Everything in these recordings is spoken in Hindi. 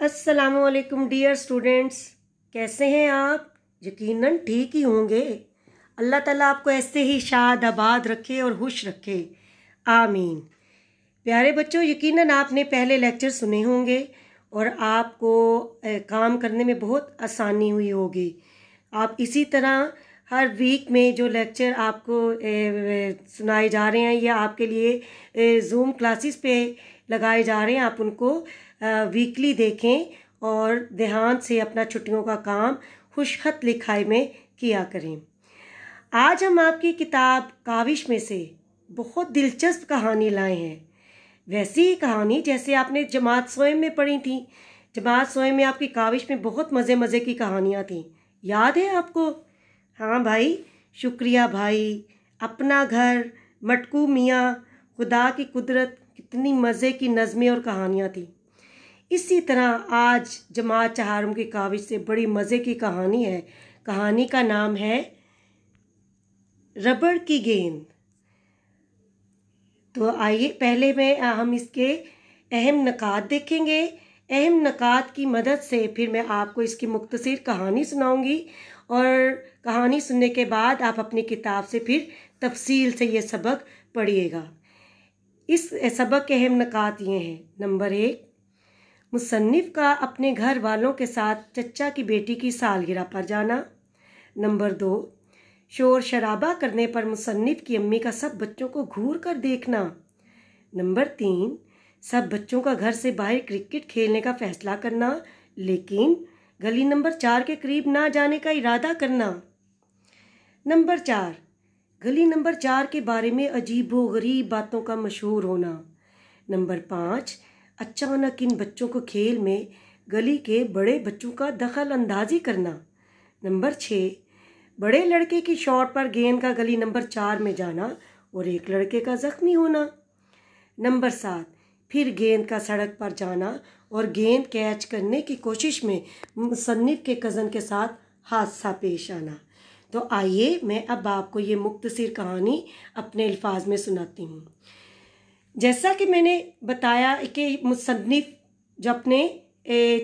अस्सलामुअलैकुम डियर स्टूडेंट्स, कैसे हैं आप? यकीनन ठीक ही होंगे। अल्लाह ताला आपको ऐसे ही शाद आबाद रखे और खुश रखे, आमीन। प्यारे बच्चों, यकीनन आपने पहले लेक्चर सुने होंगे और आपको काम करने में बहुत आसानी हुई होगी। आप इसी तरह हर वीक में जो लेक्चर आपको सुनाए जा रहे हैं या आपके लिए जूम क्लासेस पे लगाए जा रहे हैं, आप उनको वीकली देखें और ध्यान से अपना छुट्टियों का काम खुशखत लिखाई में किया करें। आज हम आपकी किताब काविश में से बहुत दिलचस्प कहानी लाए हैं। वैसी ही कहानी जैसे आपने जमात सोएम में पढ़ी थी। जमात सोएम में आपकी काविश में बहुत मज़े मज़े की कहानियाँ थीं, याद है आपको? हाँ भाई, शुक्रिया भाई, अपना घर, मटकू मियाँ, खुदा की कुदरत, कितनी मज़े की नज़में और कहानियाँ थीं। इसी तरह आज जमात चहारम की काविश से बड़ी मज़े की कहानी है। कहानी का नाम है रबड़ की गेंद। तो आइए पहले में हम इसके अहम नकात देखेंगे। अहम नकात की मदद से फिर मैं आपको इसकी मुख्तसर कहानी सुनाऊंगी और कहानी सुनने के बाद आप अपनी किताब से फिर तफसील से ये सबक पढ़िएगा। इस सबक के अहम नकात ये हैं। नंबर 1, मुसन्निफ़ का अपने घर वालों के साथ चचा की बेटी की सालगिरह पर जाना। नंबर 2, शोर शराबा करने पर मुसन्निफ़ की अम्मी का सब बच्चों को घूर कर देखना। नंबर 3, सब बच्चों का घर से बाहर क्रिकेट खेलने का फैसला करना, लेकिन गली नंबर 4 के करीब ना जाने का इरादा करना। नंबर 4, गली नंबर 4 के बारे में अजीबो गरीब बातों का मशहूर होना। नंबर 5, अचानक इन बच्चों को खेल में गली के बड़े बच्चों का दखल अंदाजी करना। नंबर 6, बड़े लड़के की शॉट पर गेंद का गली नंबर 4 में जाना और एक लड़के का जख्मी होना। नंबर 7, फिर गेंद का सड़क पर जाना और गेंद कैच करने की कोशिश में मुसन्निफ़ के कज़न के साथ हादसा पेश आना। तो आइए मैं अब आपको ये मुख्तसर कहानी अपने अल्फाज में सुनाती हूँ। जैसा कि मैंने बताया कि मुसन्निफ़ जब अपने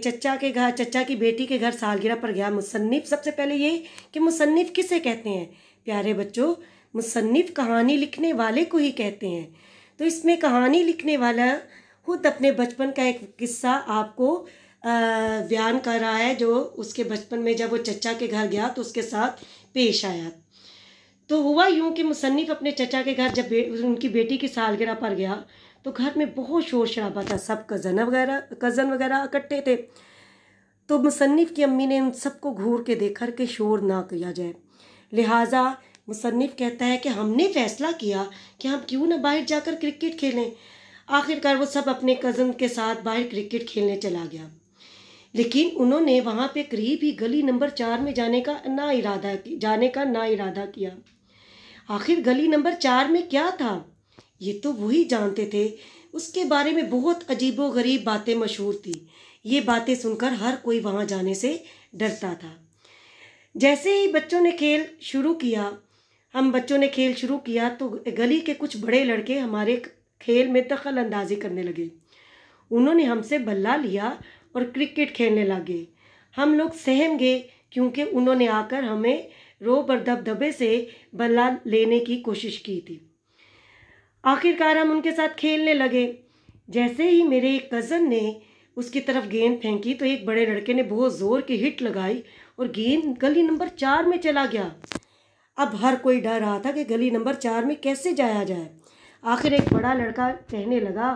चचा की बेटी के घर सालगिरह पर गया। मुसन्निफ़, सबसे पहले ये कि मुसन्निफ़ किसे कहते हैं? प्यारे बच्चों, मुसन्निफ़ कहानी लिखने वाले को ही कहते हैं। तो इसमें कहानी लिखने वाला खुद अपने बचपन का एक किस्सा आपको बयान कर रहा है, जो उसके बचपन में जब वो चचा के घर गया तो उसके साथ पेश आया। तो हुआ यूँ कि मुसन्निफ़ अपने चचा के घर जब उनकी बेटी की सालगिरह पर गया तो घर में बहुत शोर शराबा था। सब कज़न वगैरह इकट्ठे थे। तो मुसन्निफ़ की अम्मी ने उन सबको घूर के देखा कि शोर ना किया जाए। लिहाजा मुसन्निफ़ कहता है कि हमने फ़ैसला किया कि हम क्यों ना बाहर जाकर क्रिकेट खेलें। आखिरकार वो सब अपने कज़न के साथ बाहर क्रिकेट खेलने चला गया, लेकिन उन्होंने वहाँ पे करीब ही गली नंबर 4 में जाने का ना इरादा किया। आखिर गली नंबर 4 में क्या था, ये तो वही जानते थे। उसके बारे में बहुत अजीबो गरीब बातें मशहूर थी। ये बातें सुनकर हर कोई वहाँ जाने से डरता था। जैसे ही बच्चों ने खेल शुरू किया तो गली के कुछ बड़े लड़के हमारे खेल में दखल अंदाजी करने लगे। उन्होंने हमसे बल्ला लिया और क्रिकेट खेलने लगे। हम लोग सहम गए क्योंकि उन्होंने आकर हमें रोब और दबदबे से बल्ला लेने की कोशिश की थी। आखिरकार हम उनके साथ खेलने लगे। जैसे ही मेरे एक कज़न ने उसकी तरफ गेंद फेंकी तो एक बड़े लड़के ने बहुत ज़ोर की हिट लगाई और गेंद गली नंबर 4 में चला गया। अब हर कोई डर रहा था कि गली नंबर 4 में कैसे जाया जाए। आखिर एक बड़ा लड़का कहने लगा,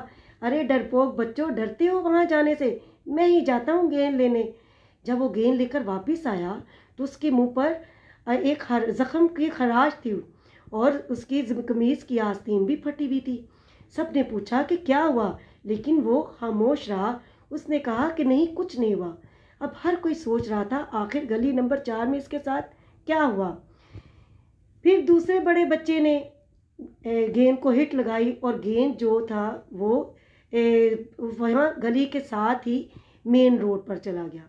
अरे डरपोक बच्चों, डरते हो वहाँ जाने से? मैं ही जाता हूँ गेंद लेने। जब वो गेंद लेकर वापस आया तो उसके मुंह पर एक ज़ख्म की खराश थी और उसकी कमीज़ की आस्तीन भी फटी हुई थी। सब ने पूछा कि क्या हुआ, लेकिन वो खामोश रहा। उसने कहा कि नहीं, कुछ नहीं हुआ। अब हर कोई सोच रहा था आखिर गली नंबर 4 में इसके साथ क्या हुआ। फिर दूसरे बड़े बच्चे ने गेंद को हिट लगाई और गेंद जो था वो वहाँ गली के साथ ही मेन रोड पर चला गया।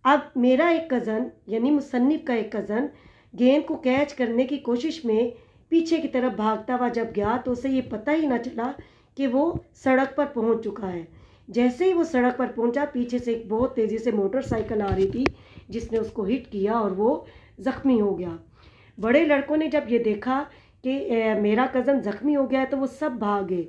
अब मेरा एक कज़न यानी मुसन्निफ़ का एक कज़न गेंद को कैच करने की कोशिश में पीछे की तरफ भागता हुआ जब गया तो उसे ये पता ही ना चला कि वो सड़क पर पहुंच चुका है। जैसे ही वो सड़क पर पहुंचा, पीछे से एक बहुत तेज़ी से मोटरसाइकिल आ रही थी जिसने उसको हिट किया और वो ज़ख्मी हो गया। बड़े लड़कों ने जब ये देखा कि मेरा कज़न ज़ख्मी हो गया है तो वो सब भागे।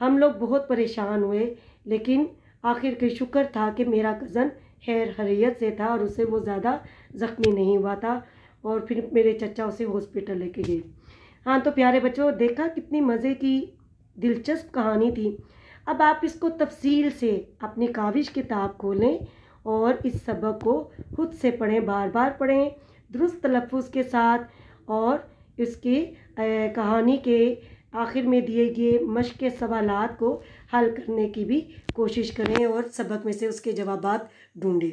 हम लोग बहुत परेशान हुए, लेकिन आखिर के शुक्र था कि मेरा कज़न खैर खैरियत से था और उसे वो ज़्यादा ज़ख्मी नहीं हुआ था, और फिर मेरे चचा उसे हॉस्पिटल लेके गए। हाँ तो प्यारे बच्चों, देखा कितनी मज़े की दिलचस्प कहानी थी। अब आप इसको तफसील से अपनी काविश किताब खोलें और इस सबक को खुद से पढ़ें, बार बार पढ़ें दुरुस्त तलफ़्फ़ुज़ के साथ, और इसकी कहानी के आखिर में दिए गए मश्क के सवालात को हल करने की भी कोशिश करें और सबक में से उसके जवाबात ढूंढें।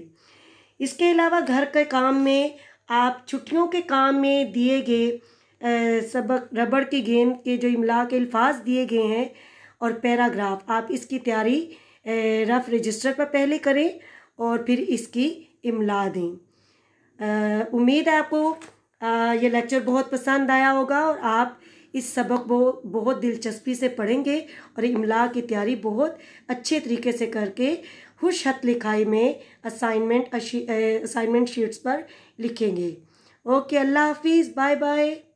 इसके अलावा घर के काम में आप छुट्टियों के काम में दिए गए सबक रबड़ की गेंद के जो इमला के अल्फाज दिए गए हैं और पैराग्राफ, आप इसकी तैयारी रफ रजिस्टर पर पहले करें और फिर इसकी इमला दें। उम्मीद है आपको ये लेक्चर बहुत पसंद आया होगा और आप इस सबक को बहुत दिलचस्पी से पढ़ेंगे और इमला की तैयारी बहुत अच्छे तरीके से करके खुश खत लिखाई में असाइनमेंट शीट्स पर लिखेंगे। ओके, अल्लाह हाफिज़, बाय बाय।